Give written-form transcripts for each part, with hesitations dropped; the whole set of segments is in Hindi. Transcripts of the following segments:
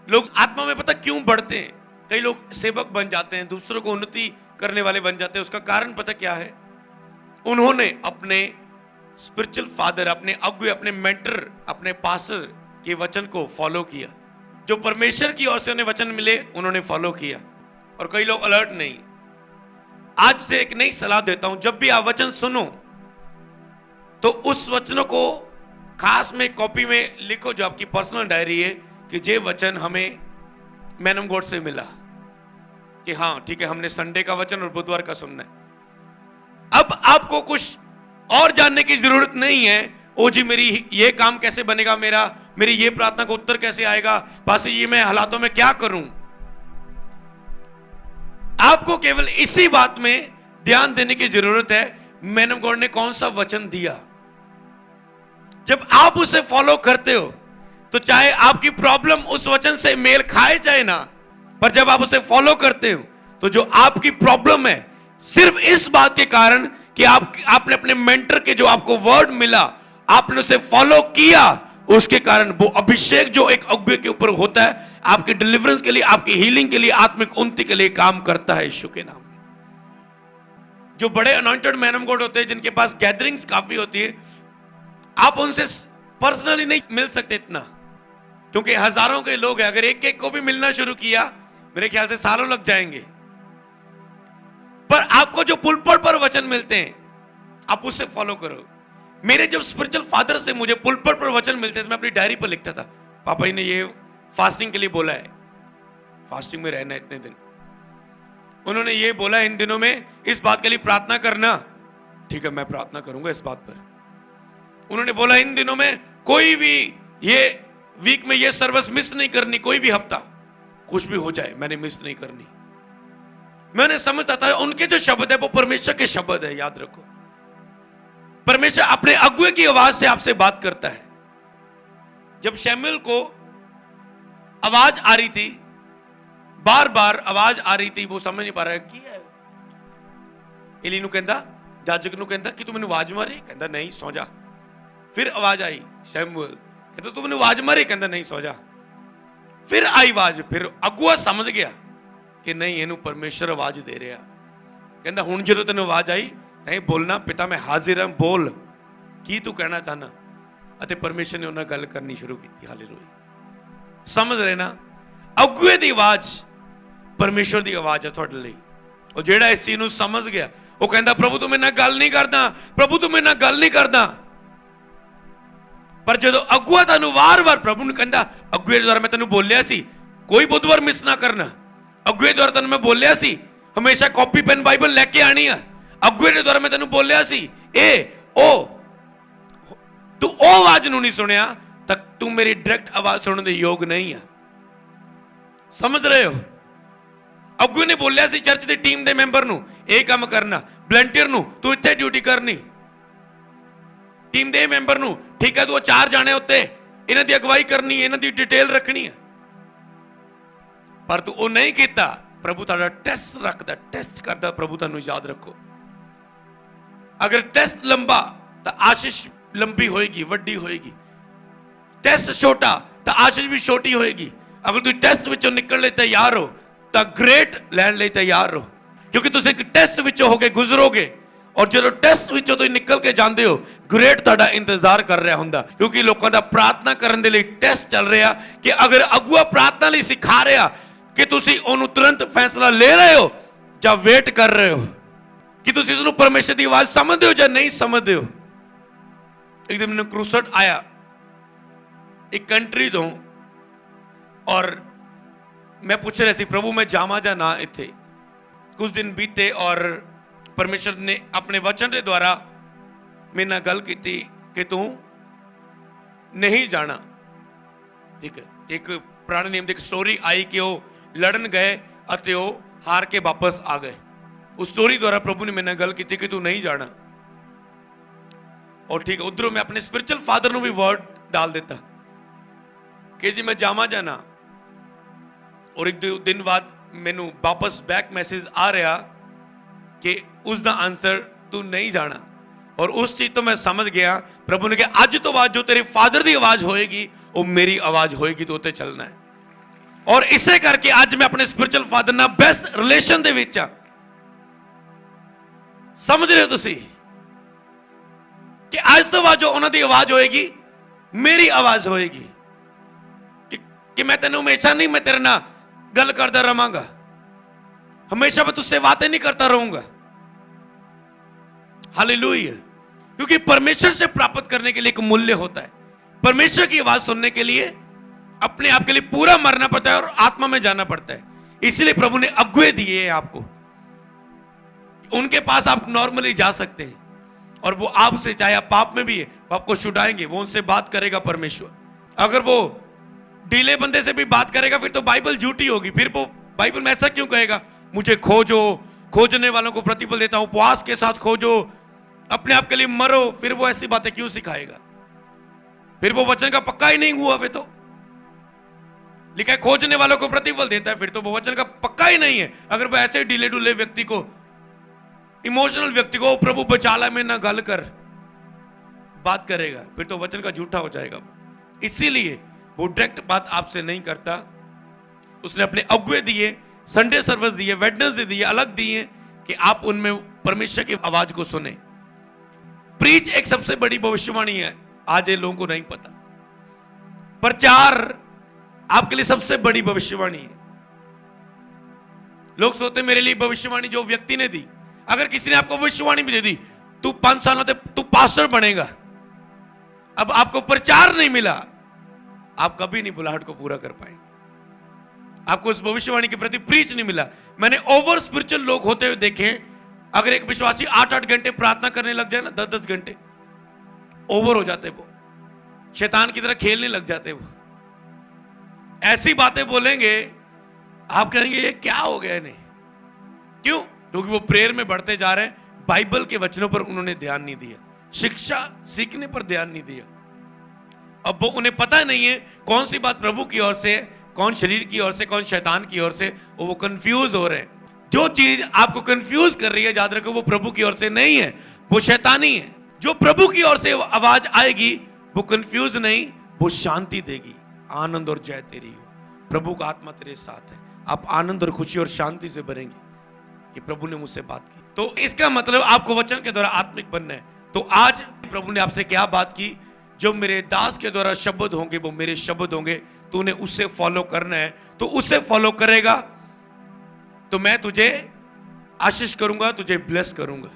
लोग आत्मा में पता क्यों बढ़ते हैं? कई लोग सेवक बन जाते हैं, दूसरों को उन्नति करने वाले बन जाते हैं। उसका कारण पता क्या है? उन्होंने अपने स्पिरिचुअल फादर, अपने अगुवे, अपने मेंटर, अपने पास्टर के वचन को फॉलो किया। जो परमेश्वर की ओर से उन्हें वचन मिले उन्होंने फॉलो किया। और कई लोग अलर्ट नहीं। आज से एक नई सलाह देता हूं, जब भी आप वचन सुनो तो उस वचनों को खास में कॉपी में लिखो, जो आपकी पर्सनल डायरी है, कि ये वचन हमें मैन ऑफ गॉड से मिला, कि हाँ ठीक है, हमने संडे का वचन और बुधवार का सुनना है। अब आपको कुछ और जानने की जरूरत नहीं है। ओ जी मेरी ये काम कैसे बनेगा, मेरी ये प्रार्थना का उत्तर कैसे आएगा, पास्टर ये मैं हालातों में क्या करूं। आपको केवल इसी बात में ध्यान देने की जरूरत है, मैन ऑफ गॉड ने कौन सा वचन दिया। जब आप उसे फॉलो करते हो तो चाहे आपकी प्रॉब्लम उस वचन से मेल खाए चाहे ना, पर जब आप उसे फॉलो करते हो तो जो आपकी प्रॉब्लम है सिर्फ इस बात के कारण कि आपने अपने मेंटर के जो आपको वर्ड मिला, आपने उसे फॉलो किया, उसके कारण वो अभिषेक जो एक अगुवे के ऊपर होता है, आपके डिलीवरेंस के लिए, आपकी हीलिंग के लिए, आत्मिक उन्नति के लिए काम करता है यीशु के नाम में। जो बड़े अनॉइंटेड मैन ऑफ गॉड होते हैं, जिनके पास गैदरिंग्स काफी होती है, आप उनसे पर्सनली नहीं मिल सकते इतना, क्योंकि हजारों के लोग हैं। अगर एक एक को भी मिलना शुरू किया, मेरे ख्याल से सालों लग जाएंगे। पर आपको जो पुलपट पर वचन मिलते हैं, आप उससे फॉलो करो। मेरे जब स्पिरिचुअल फादर से मुझे पुलपट पर वचन मिलते थे, मैं अपनी डायरी पर लिखता था, पापा जी ने ये फास्टिंग के लिए बोला है, फास्टिंग में रहना इतने दिन, उन्होंने ये बोला इन दिनों में इस बात के लिए प्रार्थना करना, ठीक है मैं प्रार्थना करूंगा इस बात पर। उन्होंने बोला इन दिनों में कोई भी ये वीक में ये सर्विस मिस नहीं करनी, कोई भी हफ्ता कुछ भी हो जाए मैंने मिस नहीं करनी। मैंने समझता था उनके जो शब्द है वो परमेश्वर के शब्द है। याद रखो, परमेश्वर अपने अगुवे की आवाज से आपसे बात करता है। जब शैमुएल को आवाज आ रही थी, बार बार आवाज आ रही थी, वो समझ नहीं पा रहा है की है। एली नु कहंदा, जाजक नु कहंदा कि तू मैनू आवाज मारी, कहंदा नहीं सौ जा। फिर आवाज आई, शैमुएल कहता तू मैनू आवाज मारी, कहंदा नहीं सौ जा। फिर आई आवाज, फिर अगुआ समझ गया कि नहीं इनू परमेश्वर आवाज दे रहा। कहंदा हुण जदों तैनूं आवाज आई, नहीं बोलना पिता मैं हाजिर हां, बोल की तू कहना चाहना। अते परमेश्वर ने उन्हां गल करनी शुरू की। हालेलुया। समझ रहे ना, अगुए दी आवाज परमेश्वर दी आवाज है तुहाडे लई। और जेड़ा इस चीज नूं समझ गया, वो कहंदा प्रभु तू मेरे नाल गल नहीं करदा, प्रभु तू मेरे नाल गल नहीं करदा। पर जदों अगुआ तुहानूं वार-वार, प्रभु ने कहंदा अगुए द्वारा मैं तैनूं बोलिया सी कोई बुधवार मिस ना करना, अगुए द्वारा तैनूं मैं बोलिया सी हमेशा कॉपी पेन बाइबल लेके आनी है, अगुए के द्वारा मैं तैनूं बोलिया सी ए ओ, तू ओ आवाज नूं नहीं सुनिया तक तू मेरी डायरेक्ट आवाज सुनने दे योग नहीं है। समझ रहे हो? अगुए ने बोलिया सी चर्च दी टीम दे मैंबर नूं ए काम करना, वलंटियर नूं तू इत्थे ड्यूटी करनी, टीम दे मैंबर नूं ठीक है तू 4 जाने उत्ते इन्हां दी अगवाई करनी, इन्हां दी डिटेल रखनी है। पर तू ओ नहीं कीता, प्रभु तुहाडा टेस्ट रखदा, टेस्ट करदा। प्रभु तुहानूं याद रखो, अगर टेस्ट लंबा तो आशीष लंबी होएगी, वड्डी होएगी। टेस्ट छोटा तो आशीष भी छोटी होएगी। अगर तुम टेस्ट विचों निकलने तैयार हो तो ग्रेट लैण लई तैयार हो, क्योंकि तुम एक टेस्ट विचों होके गुजरोगे। और जो टेस्ट विचों तुम निकल के जाते हो, ग्रेट तुहाडा इंतजार कर रहा हुंदा, क्योंकि लोगों का प्रार्थना करने के लिए टेस्ट चल रहा कि अगर अगुआ प्रार्थना लई सिखा रहा कि तुसी ओनू तुरंत फैसला ले रहे हो या वेट कर रहे हो, कि तुसी उसनू परमेश्वर की आवाज समझते हो या नहीं समझते हो। एक दिन मैंने क्रूसट आया एक कंट्री तो, और मैं पूछ रहा थी प्रभु मैं जावा या ना। इत्थे कुछ दिन बीते और परमेश्वर ने अपने वचन के द्वारा मेरे नाल गल की कि तू नहीं जाना। ठीक है, एक पुराने नियम की एक स्टोरी आई कि वो लड़न गए और वो हार के वापस आ गए। उस स्टोरी द्वारा प्रभु ने मेरे नाल गल की कि तू नहीं जाना। और ठीक है, उधरों मैं अपने स्पिरिचुअल फादर को भी वर्ड डाल देता कि जी मैं जावा जाना। और एक दिन बाद मैनू वापस बैक मैसेज आ रहा कि उसका आंसर तू नहीं जाना। और उस चीज तो मैं समझ गया, प्रभु ने कहा अज तो बाद जो तेरे फादर की आवाज होएगी वो मेरी आवाज होएगी, तो उत्ते चलना है। और इसे करके आज मैं अपने स्पिरिचुअल फादर ਨਾਲ ਬੈਸਟ ਰਿਲੇਸ਼ਨ ਦੇ ਵਿੱਚ ਆ। ਸਮਝ ਰਹੇ ਹੋ ਤੁਸੀਂ ਕਿ ਅੱਜ ਤੋਂ ਬਾਅਦ ਜੋ ਉਹਨਾਂ ਦੀ ਆਵਾਜ਼ ਹੋਏਗੀ मेरी आवाज होएगी कि मैं तेन हमेशा नहीं मैं तेरे ना गल करता रहांगा, हमेशा मैं तुझसे बातें नहीं करता रहूंगा। हालेलुया। क्योंकि परमेश्वर से प्राप्त करने के लिए एक मूल्य होता है। परमेश्वर की आवाज सुनने के लिए अपने आप के लिए पूरा मरना पड़ता है और आत्मा में जाना पड़ता है। इसलिए प्रभु ने अगुए दिए हैं आपको, उनके पास आप नॉर्मली जा सकते हैं और वो आपसे, चाहे आप पाप में भी है, वो आपको छुड़ाएंगे, वो उनसे बात करेगा परमेश्वर। अगर वो ढीले बंदे से भी बात करेगा फिर तो बाइबल झूठी होगी। फिर वो बाइबल में ऐसा क्यों कहेगा, मुझे खोजो, खोजने वालों को प्रतिफल देता हूं, उपवास के साथ खोजो, अपने आप के लिए मरो, फिर वो ऐसी बातें क्यों सिखाएगा? फिर वो वचन का पक्का ही नहीं हुआ। फिर तो लिखा है खोजने वालों को प्रतिफल देता है, फिर तो वो वचन का पक्का ही नहीं है। अगर वो ऐसे ढीले ढुले व्यक्ति को, इमोशनल व्यक्ति को प्रभु बचाला में ना गल कर बात करेगा, फिर तो वचन का झूठा हो जाएगा। इसीलिए वो डायरेक्ट बात आपसे नहीं करता। उसने अपने अगुए दिए, संडे सर्विस दिए, वेडनेसडे दिए, अलग दिए कि आप उनमें परमेश्वर की आवाज को सुने। प्रीच एक सबसे बड़ी भविष्यवाणी है, आज ये लोगों को नहीं पता। प्रचार आपके लिए सबसे बड़ी भविष्यवाणी है। लोग सोचते मेरे लिए भविष्यवाणी जो व्यक्ति ने दी, अगर किसी ने आपको भविष्यवाणी भी दे दी, तू 5 सालों तक तू पास्टर बनेगा, अब आपको प्रचार नहीं मिला, आप कभी नहीं बुलाहट को पूरा कर पाएंगे। आपको उस भविष्यवाणी के प्रति प्रीच नहीं मिला। मैंने ओवर स्पिरिचुअल लोग होते हुए देखे, अगर एक विश्वासी 8-8 घंटे प्रार्थना करने लग जाए ना, 10-10 घंटे, ओवर हो जाते, वो शैतान की तरह खेलने लग जाते। वो ऐसी बातें बोलेंगे, आप कहेंगे ये क्या हो गया इन्हें। क्यों? क्योंकि वो प्रेयर में बढ़ते जा रहे हैं, बाइबल के वचनों पर उन्होंने ध्यान नहीं दिया, शिक्षा सीखने पर ध्यान नहीं दिया। अब वो उन्हें पता नहीं है कौन सी बात प्रभु की ओर से, कौन शरीर की ओर से, कौन शैतान की ओर से, वो कंफ्यूज हो रहे हैं। जो चीज आपको कंफ्यूज कर रही है, याद रखो वो प्रभु की ओर से नहीं है, वो शैतानी है। जो प्रभु की ओर से आवाज आएगी वो कंफ्यूज नहीं, वो शांति देगी। आनंद और जय तेरी हो, प्रभु का आत्मा तेरे साथ है। आप आनंद और खुशी और शांति से भरेंगे कि प्रभु ने मुझसे बात की। तो इसका मतलब आपको वचन के द्वारा आत्मिक बनना है। तो आज प्रभु ने आपसे क्या बात की, जो मेरे दास के द्वारा शब्द होंगे वो मेरे शब्द होंगे, तो उन्हें उससे फॉलो करना है। तो उससे फॉलो करेगा तो मैं तुझे आशीष करूंगा, तुझे ब्लेस करूंगा।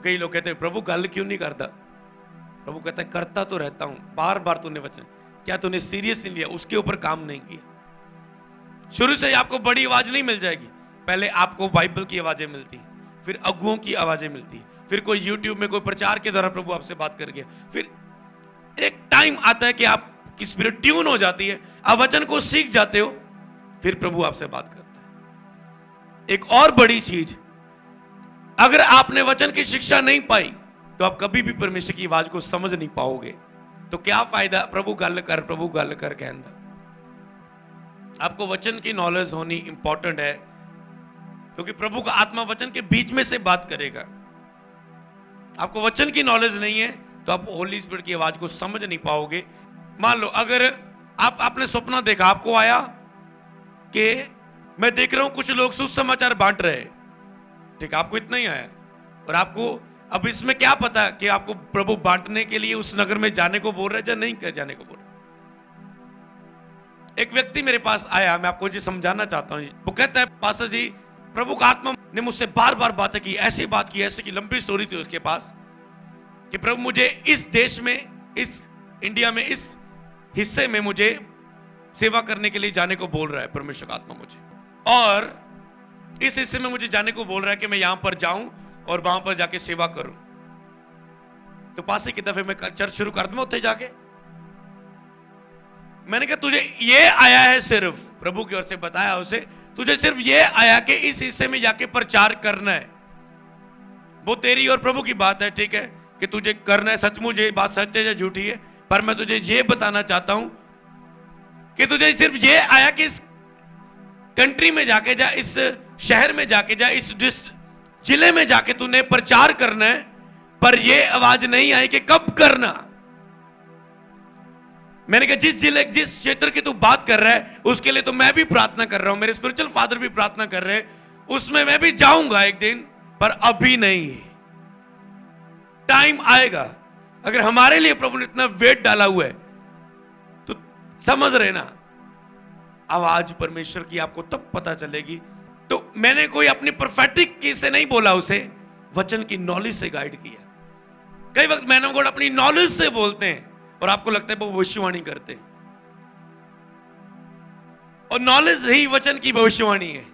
कई लोग कहते हैं प्रभु गल क्यों नहीं करता? प्रभु कहता है करता तो रहता हूं, बार बार तूने वचन, क्या तूने सीरियस नहीं लिया, उसके ऊपर काम नहीं किया। शुरू से ही आपको बड़ी आवाज नहीं मिल जाएगी, पहले आपको बाइबल की आवाजें मिलती, फिर अगुओं की आवाजें मिलती, फिर कोई यूट्यूब में कोई प्रचार के द्वारा प्रभु आपसे बात कर गया, फिर एक टाइम आता है कि आपकी स्पिरिट ट्यून हो जाती है, आप वचन को सीख जाते हो, फिर प्रभु आपसे बात करता है। एक और बड़ी चीज, अगर आपने वचन की शिक्षा नहीं पाई तो आप कभी भी परमेश्वर की आवाज को समझ नहीं पाओगे। तो क्या फायदा प्रभु गल कर कहना। आपको वचन की नॉलेज होनी इंपॉर्टेंट है, क्योंकि प्रभु का आत्मा वचन के बीच में से बात करेगा। आपको वचन की नॉलेज नहीं है तो आप होली स्पिरिट की आवाज को समझ नहीं पाओगे। मान लो अगर आपने सपना देखा, आपको आया कि मैं देख रहा हूं कुछ लोग सुसमाचार बांट रहे हैं, ठीक, आपको इतना ही आया, और आपको अब इसमें क्या पता कि आपको प्रभु बांटने के लिए उस नगर में जाने को बोल रहे या नहीं जाने को बोल रहे। एक व्यक्ति मेरे पास आया, मैं आपको जी समझाना चाहता हूं। वो कहता है पास्टर जी, प्रभु का आत्मा ने मुझसे बार बार बातें की, ऐसी बात की, ऐसी की, लंबी स्टोरी थी उसके पास कि प्रभु मुझे इस देश में, इस इंडिया में, इस हिस्से में मुझे सेवा करने के लिए जाने को बोल रहा है परमेश्वर का आत्मा मुझे, और इस हिस्से में मुझे जाने को बोल रहा है कि मैं यहां पर जाऊं और वहां पर जाके सेवा करूं। तो पासे की दफे मैं चर्च शुरू कर दूं उत्थे जाके। मैंने कहा तुझे ये आया है, सिर्फ प्रभु की ओर से बताया उसे, तुझे सिर्फ ये आया कि इस हिस्से में जाके प्रचार करना है। वो तेरी और प्रभु की बात है, ठीक है, कि तुझे करना है, सचमुच ये बात सच है या झूठी है, पर मैं तुझे ये बताना चाहता हूं कि तुझे सिर्फ ये आया कि इस कंट्री में जाके जा, इस शहर में जाके जा, इस जिले में जाके तूने प्रचार करना है, पर ये आवाज नहीं आई कि कब करना। मैंने कहा जिस क्षेत्र की तू बात कर रहा है उसके लिए तो मैं भी प्रार्थना कर रहा हूं, मेरे स्पिरिचुअल फादर भी प्रार्थना कर रहे हैं, उसमें मैं भी जाऊंगा एक दिन, पर अभी नहीं, टाइम आएगा। अगर हमारे लिए प्रभु ने इतना वेट डाला हुआ है तो समझ रहे ना, आवाज परमेश्वर की आपको तब पता चलेगी। तो मैंने कोई अपनी प्रोफेटिक की से नहीं बोला, उसे वचन की नॉलेज से गाइड किया। कई वक्त मैन ऑफ गॉड अपनी नॉलेज से बोलते हैं और आपको लगता है वो भविष्यवाणी करते हैं, और नॉलेज ही वचन की भविष्यवाणी है।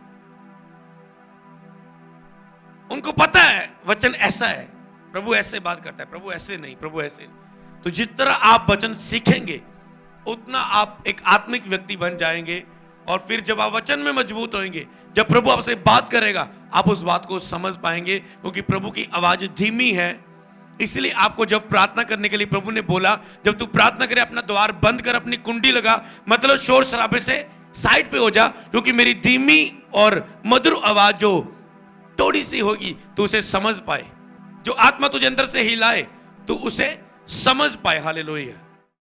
उनको पता है वचन ऐसा है, प्रभु ऐसे बात करता है, प्रभु ऐसे नहीं, प्रभु ऐसे नहीं। तो जिस तरह आप वचन सीखेंगे उतना आप एक आत्मिक व्यक्ति बन जाएंगे, और फिर जब आप वचन में मजबूत होंगे, जब प्रभु आपसे बात करेगा आप उस बात को समझ पाएंगे, क्योंकि प्रभु की आवाज धीमी है। इसलिए आपको जब प्रार्थना करने के लिए प्रभु ने बोला, जब तू प्रार्थना करे अपना द्वार बंद कर, अपनी कुंडी लगा, मतलब शोर शराबे से साइड पे हो जा, क्योंकि मेरी धीमी और मधुर आवाज जो थोड़ी सी होगी तो उसे समझ पाए, जो आत्मा तुझे अंदर से हिलाए तो उसे समझ पाए। हालेलुया।